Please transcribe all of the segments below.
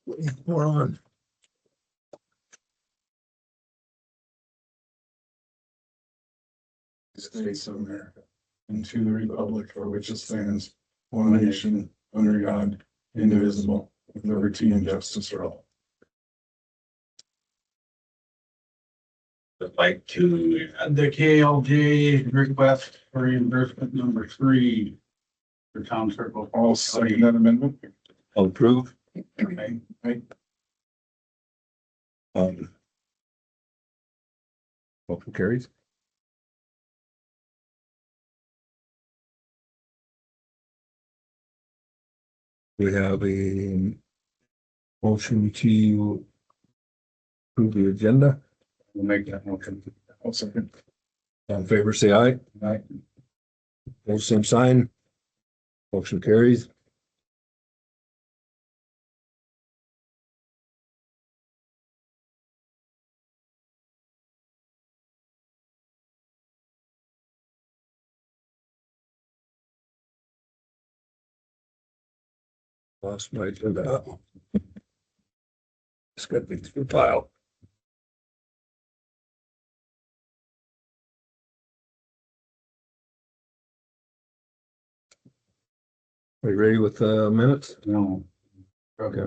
We're on. States of America, and to the republic for which it stands, one nation, under God, indivisible, with liberty and justice for all. I'd like to add the KLJ request for reimbursement number 3 for town circle. I'll second that amendment. I'll approve. Okay. Motion carries. We have a motion to approve the agenda. We'll make that motion. I'll second. All in favor, say aye. Aye. Both same sign. Motion carries. Lost my agenda. It's got to be through pile. Are you ready with the minutes? No. Okay.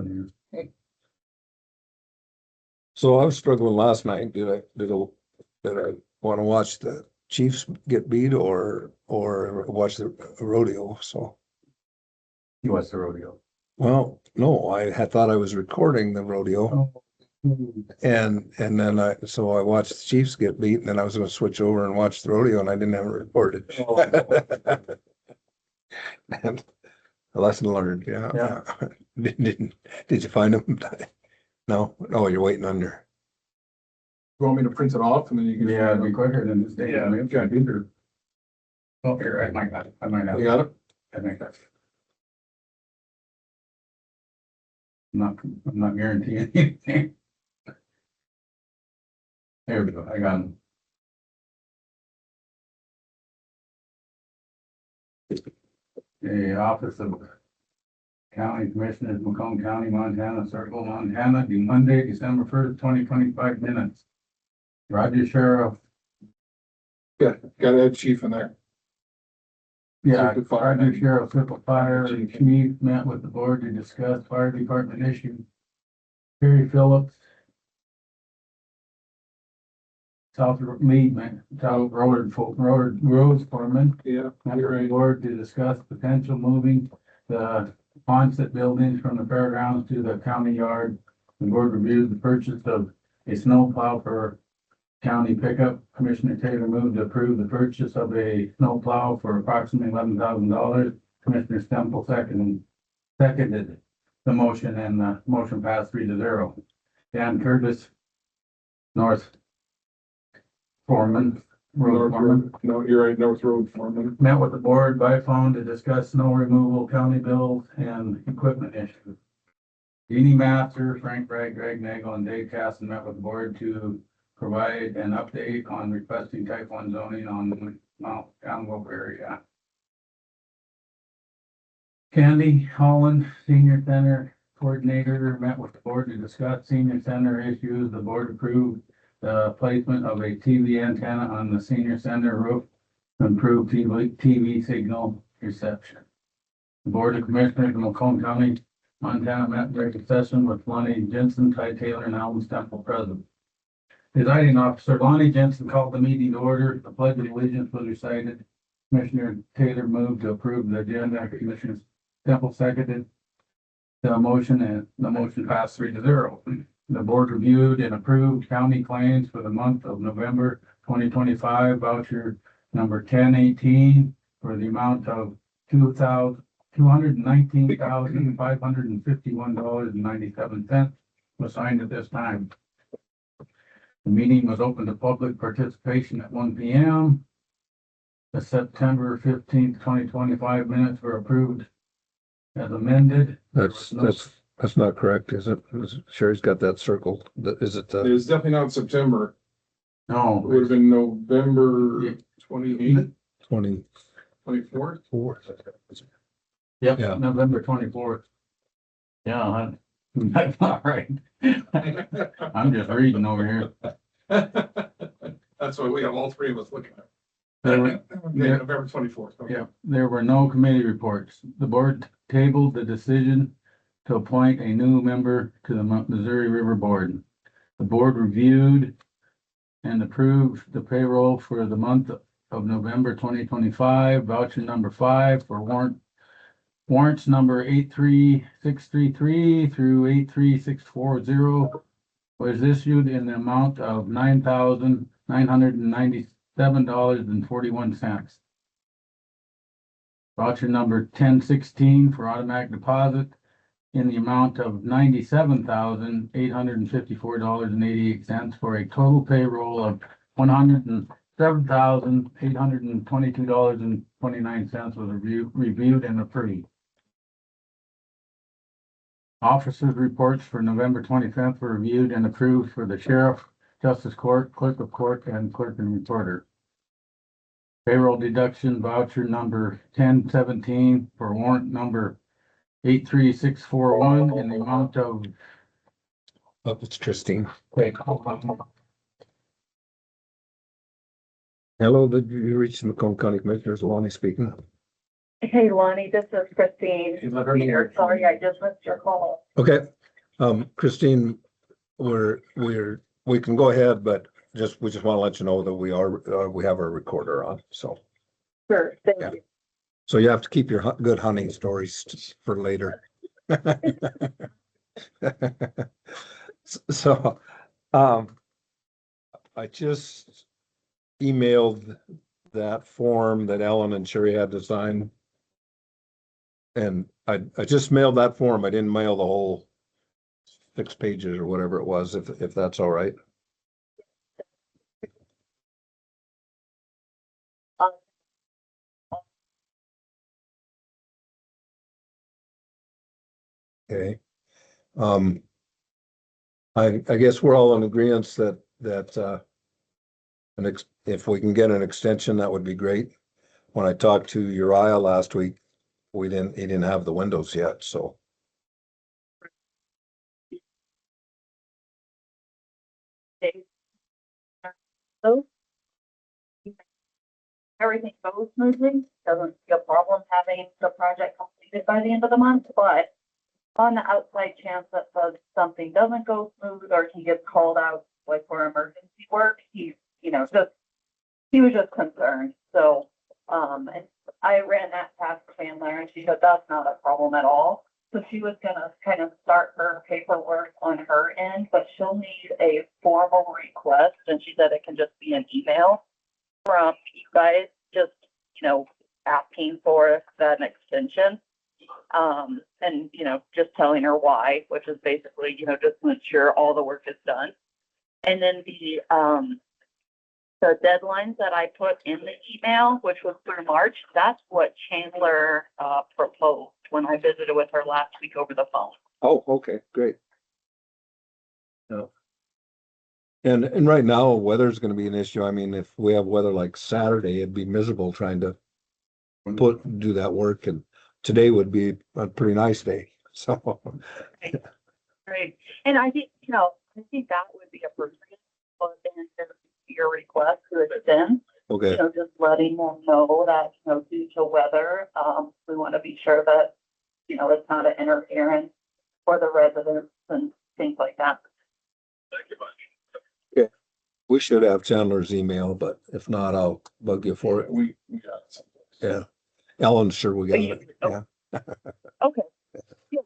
So I was struggling last night. Did I want to watch the Chiefs get beat or watch the rodeo? So, You watched the rodeo. well, no, I had thought I was recording the rodeo and then I watched the Chiefs get beat and then I was going to switch over and watch the rodeo and I didn't have it recorded. And a lesson learned. Yeah. Did you find them? No. Oh, you're waiting on your. You want me to print it off and then you can? Yeah, it'd be quicker than this day. Yeah, okay. Oh, here, I might have You got it? I think that's. I'm not guaranteeing anything. There we go, I got them. The Office of County Commissioners, Macomb County, Montana, Circle, Montana, due Monday, December 1st, 2025 minutes. Roger Sheriff. Yeah, gotta add chief in there. Yeah, Circle Fire. Roger Sheriff, Circle Fire, and Chief met with the board to discuss fire department issue. Terry Phillips. South Lead, South Roads Foreman. Yeah, Met you're with the right. board to discuss potential moving the onset buildings from the fairgrounds to the county yard. The board reviewed the purchase of a snowplow for county pickup. Commissioner Taylor moved to approve the purchase of a snowplow for approximately $11,000. Commissioner Stemple seconded the motion and the motion passed 3-0. Dan Curtis, North Foreman, Road Foreman, No, you're right, North Road Foreman. met with the board by phone to discuss snow removal, county bills, and equipment issues. Jeannie Master, Frank Bragg, Greg Nagel, and Dave Casson met with the board to provide an update on requesting type 1 zoning on Mount Antelope area. Candy Holland, Senior Center Coordinator, met with the board to discuss senior center issues. The board approved the placement of a TV antenna on the senior center roof to improve TV signal reception. The Board of Commissioners of Macomb County, Montana met in regular session with Lonnie Jensen, Ty Taylor, and Alan Stemple present. Presiding officer Lonnie Jensen called the meeting to order. The pledge of allegiance was recited. Commissioner Taylor moved to approve the agenda. Commissioner Stemple seconded the motion and the motion passed 3-0. The board reviewed and approved county claims for the month of November 2025, voucher number 1018 for the amount of $219,551.97 was signed at this time. The meeting was open to public participation at 1 p.m. The September 15th, 2025 minutes were approved as amended. That's not correct, is it? Sherry's got that circled. Is it? It was definitely not September. It No, would have been November 28th, 24th. Four. yep, Yeah. November 24th. Yeah, That's all right. I'm just reading over here. That's what we have all three of us looking at. There were, there, November 24th. yeah, there were no committee reports. The board tabled the decision to appoint a new member to the Missouri River Board. The board reviewed and approved the payroll for the month of November 2025, voucher number 5 for warrants number 83633 through 83640 was issued in the amount of $9,997.41. Voucher number 1016 for automatic deposit in the amount of $97,854.88 for a total payroll of $107,822.29 was reviewed and approved. Officers' reports for November 25th were reviewed and approved for the sheriff, justice court, clerk of court, and clerk and reporter. Payroll deduction voucher number 1017 for warrant number 83641 in the amount of. Oh, it's Christine. Hello, did you reach the Macomb County Commissioners? Lonnie speaking. Hey Lonnie, this is Christine. Sorry, I just missed your call. Okay, Christine, we can go ahead, but we just want to let you know that we have our recorder on, so. Sure, thank Yeah. you. So you have to keep your good hunting stories for later. So, I just emailed that form that Ellen and Sherry had to sign. And I just mailed that form. I didn't mail the whole 6 pages or whatever it was, if that's all right. Okay. I guess we're all in agreement that if we can get an extension, that would be great. When I talked to Uriah last week, he didn't have the windows yet, so. So everything goes smoothly, doesn't be a problem having the project completed by the end of the month, but on the outside chance that something doesn't go smooth or he gets called out like for emergency work, he was just concerned. So, and I ran that past Chandler and she said that's not a problem at all. So she was gonna kind of start her paperwork on her end, but she'll need a formal request, and she said it can just be an email from you guys, just, asking for that extension. And, just telling her why, which is basically, just to ensure all the work is done. And then the deadlines that I put in the email, which was through March, that's what Chandler proposed when I visited with her last week over the phone. Oh, okay, great. No. And right now, weather's gonna be an issue. I mean, if we have weather like Saturday, it'd be miserable trying to do that work, and today would be a pretty nice day, so. Right. And I think, I think that would be appropriate, but then your request to extend, Okay, just letting them know that, due to weather, we want to be sure that, it's not an interference for the residents and things like that. Thank you much. we should have Chandler's email, but if not, I'll bug you for it. We got it. Yeah. Ellen's sure we got it, yeah. Okay. Yeah.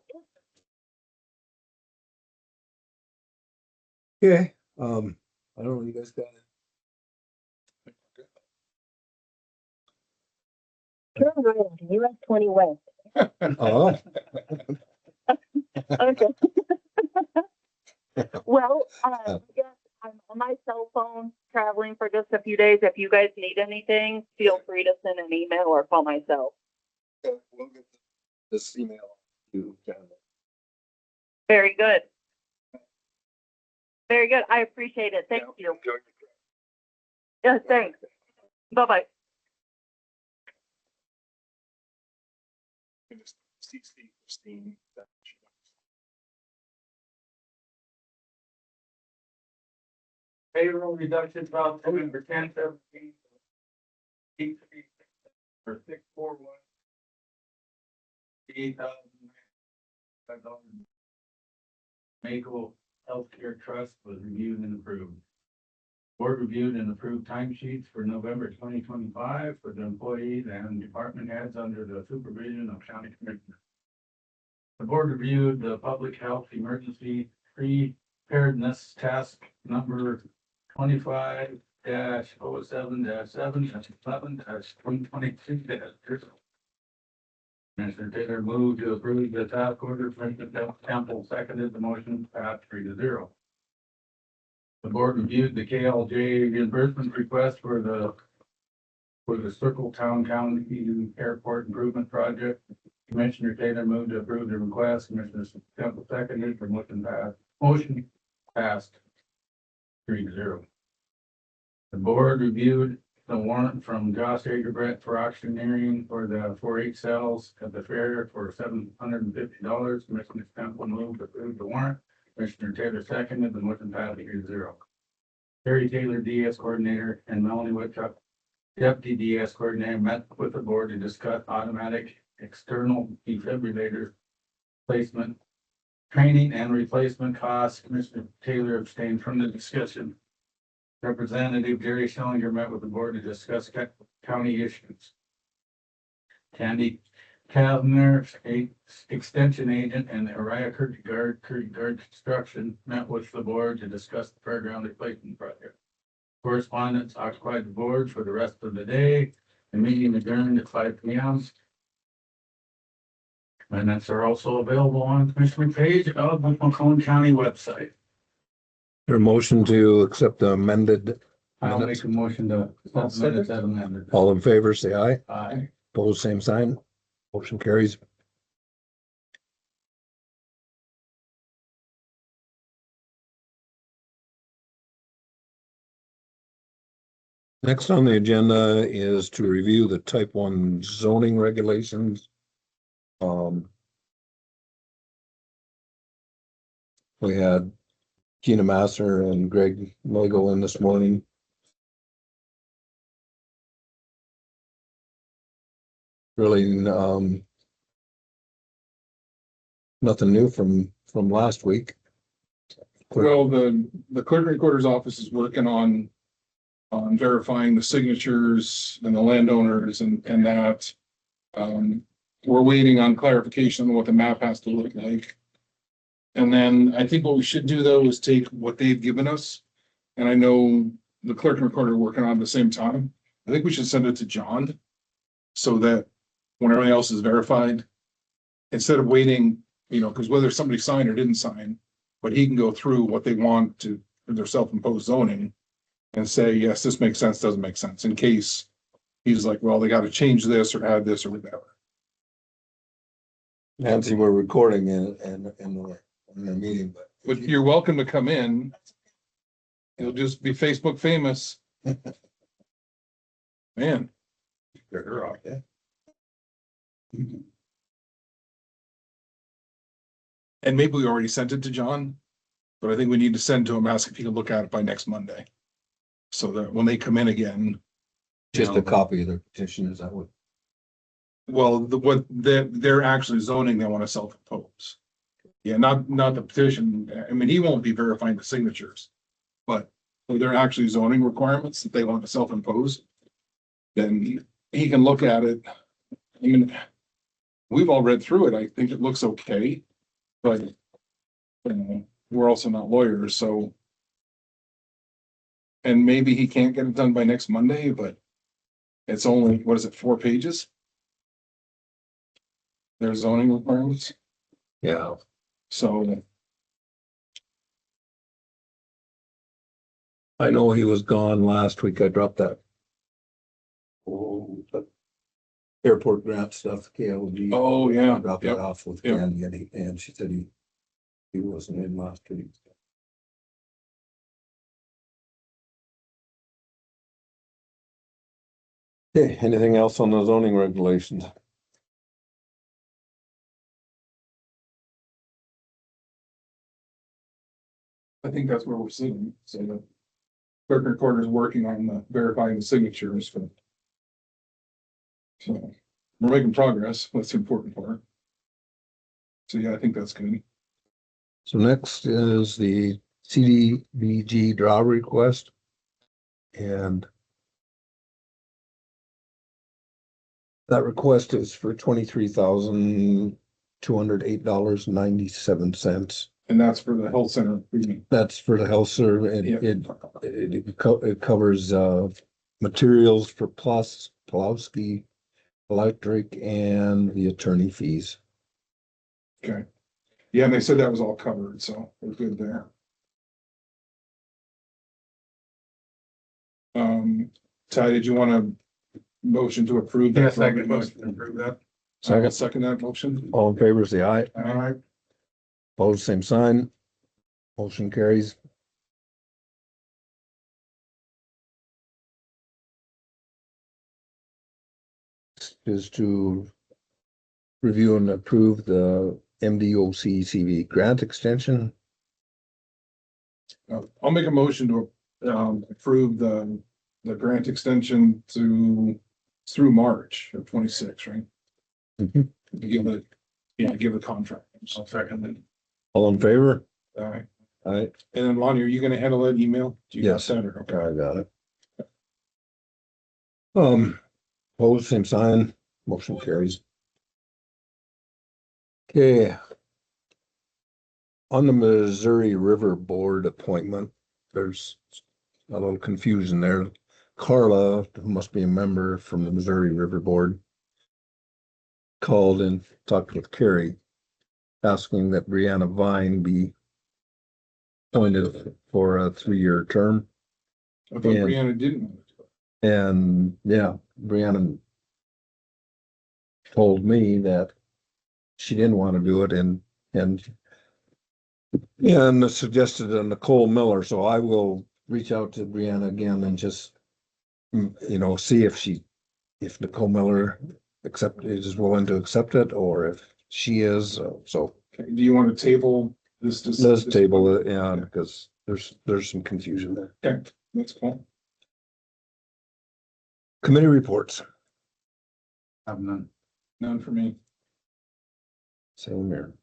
Okay, I don't know, you guys got it? Turn right onto US 20 West. Oh. Okay. Well, I guess I'm on my cell phone traveling for just a few days. If you guys need anything, feel free to send an email or call myself. We'll get this email to Chandler. Very good. Very good. I appreciate it. Thank you. Yeah, thanks. Bye-bye. CC Christine. Payroll reduction from November 10, 17. For 641. $8,005. Mako Healthcare Trust was reviewed and approved. Board reviewed and approved timesheets for November 2025 for the employees and department heads under the supervision of county commissioners. The board reviewed the public health emergency preparedness task number 25-07-7-11-2022. Commissioner Taylor moved to approve the task order. Commissioner Temple seconded the motion, passed 3-0. The board reviewed the KLJ reimbursement request for the Circle Town County Airport Improvement Project. Commissioner Taylor moved to approve the request. Commissioner Temple seconded, the motion passed 3-0. The board reviewed the warrant from Josh Agerbrecht for auctioneering for the 4-H cells at the fair for $750. Commissioner Temple moved to approve the warrant. Commissioner Taylor seconded, the motion passed 3-0. Terry Taylor, DS coordinator, and Melanie Whitchuck, deputy DS coordinator, met with the board to discuss automatic external defibrillator placement, training and replacement costs. Commissioner Taylor abstained from the discussion. Representative Jerry Schellinger met with the board to discuss county issues. Candy Kavner, extension agent, and Araya Kierkegaard Construction met with the board to discuss the fairground replacement project. Correspondence occupied the board for the rest of the day. The meeting adjourned at 5 p.m. Minutes are also available on the commissioner page of the Macomb County website. Your motion to accept the amended I'll minutes. make a motion to accept the minutes as amended. All in favor, say aye. Aye. Opposed, same sign. Motion carries. Next on the agenda is to review the type 1 zoning regulations. We had Gina Masser and Greg Mogul in this morning. Really, nothing new from last week. Well, the clerk recorder's office is working on verifying the signatures and the landowners and that. We're waiting on clarification on what the map has to look like. And then I think what we should do though is take what they've given us. And I know the clerk and recorder are working on it at the same time. I think we should send it to John so that when everything else is verified, instead of waiting, because whether somebody signed or didn't sign, but he can go through what they want to their self-imposed zoning and say, yes, this makes sense, doesn't make sense, in case he's like, well, they got to change this or add this or whatever. Nancy, we're recording in the meeting, But you're welcome to come in. You'll just be Facebook famous. Man. You're off, yeah. And maybe we already sent it to John, but I think we need to send to him, ask if he can look at it by next Monday. So that when they come in again. Just a copy of the petition, is that what? Well, they're actually zoning, they want to self-impose. Yeah, not the petition. I mean, he won't be verifying the signatures. But they're actually zoning requirements that they want to self-impose. Then he can look at it. I mean, we've all read through it. I think it looks okay. But we're also not lawyers, so. And maybe he can't get it done by next Monday, but it's only, what is it, 4 pages? There's zoning requirements, Yeah. so. I know he was gone last week. I dropped that. The airport grant stuff, KLG. Oh, yeah. I dropped Yep. that off with Yep. Candy and she said he wasn't in last week. Okay, anything else on the zoning regulations? I think that's where we're sitting, so. clerk recorder's working on the verifying the signatures for. So we're making progress. That's the important part. So yeah, I think that's good. So next is the CDBG draw request. And that request is for $23,208.97. And that's for the health center. improvement. That's for the health service. Yeah. It covers materials for Plus, Pulowski, electric, and the attorney fees. Okay. Yeah, and they said that was all covered, so we're good there. Ty, did you want a motion to approve that? Yes, I can motion to approve that. Second that motion. All in favor, say aye. All right. Opposed, same sign. Motion carries. Is to review and approve the MDOC CV grant extension. I'll make a motion to approve the grant extension through March of 26, right? Mhm. Give the contract. I'll second it. All in favor? All right. Aye. And then Lonnie, are you gonna handle that email? Do you got Yes. that or- Okay, I got it. Opposed, same sign, motion carries. Okay. On the Missouri River Board appointment, there's a little confusion there. Carla, who must be a member from the Missouri River Board, called and talked with Carrie, asking that Brianna Vine be appointed for a 3-year term. I thought And- Brianna didn't want to do it. And yeah, Brianna told me that she didn't want to do it and suggested a Nicole Miller. So I will reach out to Brianna again and just, see if Nicole Miller is willing to accept it, or if she is, so Okay, do you want to table this? let's table it, yeah, because there's some confusion there. Okay, that's cool. Committee reports, Have none. None for me. same here.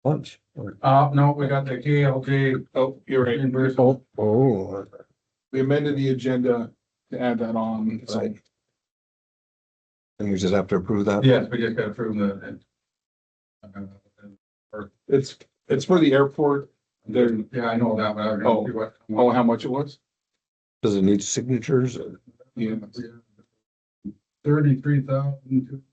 Lunch. No, we got the KLJ Oh, you're right. reimbursement. Oh, We amended the agenda to add that on. So Right. And we just have to approve that? Yes, we just got approved the. it's for the airport. There, Yeah, I know that, but I don't see what. oh, how much it was? Does it need signatures? Yeah. 33,000.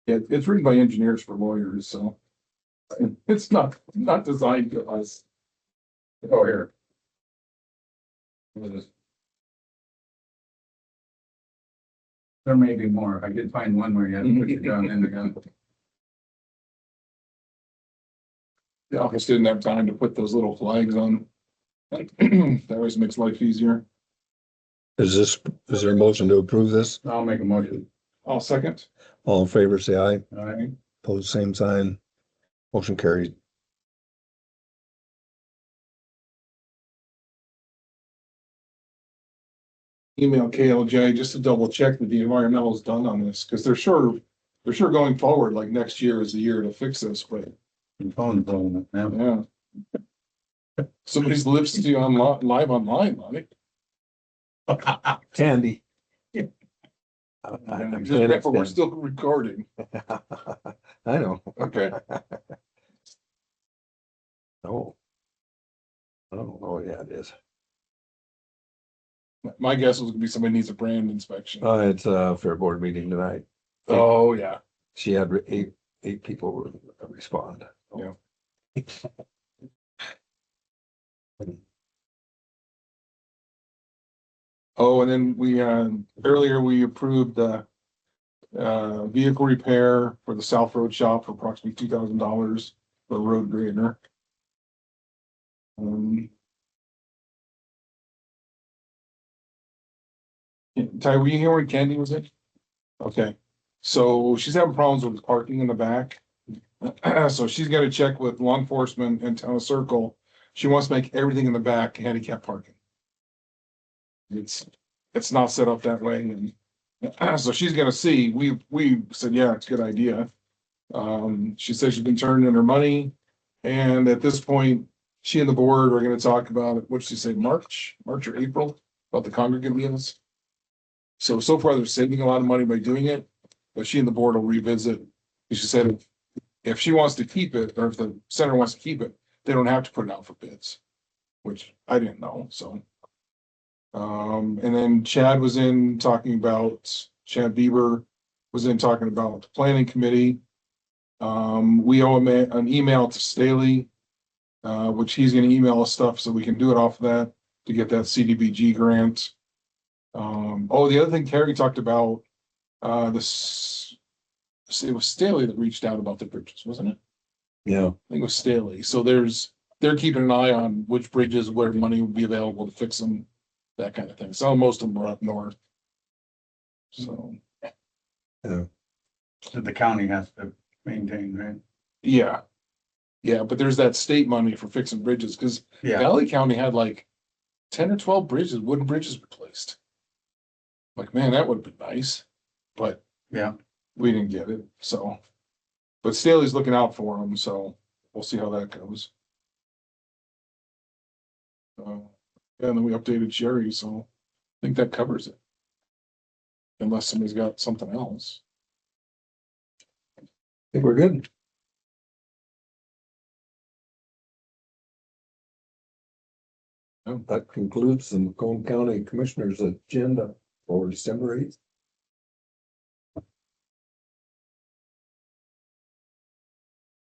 Yeah, it's written by engineers for lawyers, so it's not designed to us. Oh, here. There may be more. I did find one where you had to put it down in the gun. The office didn't have time to put those little flags on. That always makes life easier. Is there a motion to approve this? I'll make a motion. I'll second. All in favor, say aye. All right. Opposed, same sign. Motion carried. Email KLJ just to double check that the environmental is done on this, because they're sure going forward, like next year is the year to fix this, but Phone blowing up now. yeah. Somebody's lives to you on live online, Lonnie. Candy. Just remember, we're still recording. I know. Okay. Oh. Oh, yeah, it is. My guess was gonna be somebody needs a brand inspection. It's a fair board meeting tonight. Oh, yeah. She had eight people respond. Yeah. Oh, and then we, earlier we approved the vehicle repair for the South Road Shop for approximately $2,000 for a road grader. Ty, were you here when Candy was in? Okay, so she's having problems with parking in the back. So she's gotta check with law enforcement and town circle. She wants to make everything in the back handicap parking. It's not set up that way, and so she's gonna see, we said, yeah, it's a good idea. She says she's been turning in her money, and at this point, she and the board are gonna talk about, what did she say, March or April, about the congregate meals. So far, they're saving a lot of money by doing it, but she and the board will revisit. She said if she wants to keep it, or if the center wants to keep it, they don't have to put it out for bids, which I didn't know, so. And then Chad was in talking about, Chad Bieber was in talking about the planning committee. We owe him an email to Staley, which he's gonna email us stuff so we can do it off of that to get that CDBG grant. The other thing Terry talked about, it was Staley that reached out about the bridges, wasn't it? Yeah. I think it was Staley. So they're keeping an eye on which bridges, where money would be available to fix them, that kind of thing. So most of them are up north. So, that the county has to maintain, right? yeah. Yeah, but there's that state money for fixing bridges, because Yeah, Valley County had like 10 or 12 bridges, wooden bridges replaced. Like, man, that would have been nice, but yeah. we didn't get it, so. But Staley's looking out for them, so we'll see how that goes. Yeah, and then we updated Sherry, so I think that covers it. Unless somebody's got something else. I think we're good. That concludes the Macomb County Commissioners' agenda for December 8th.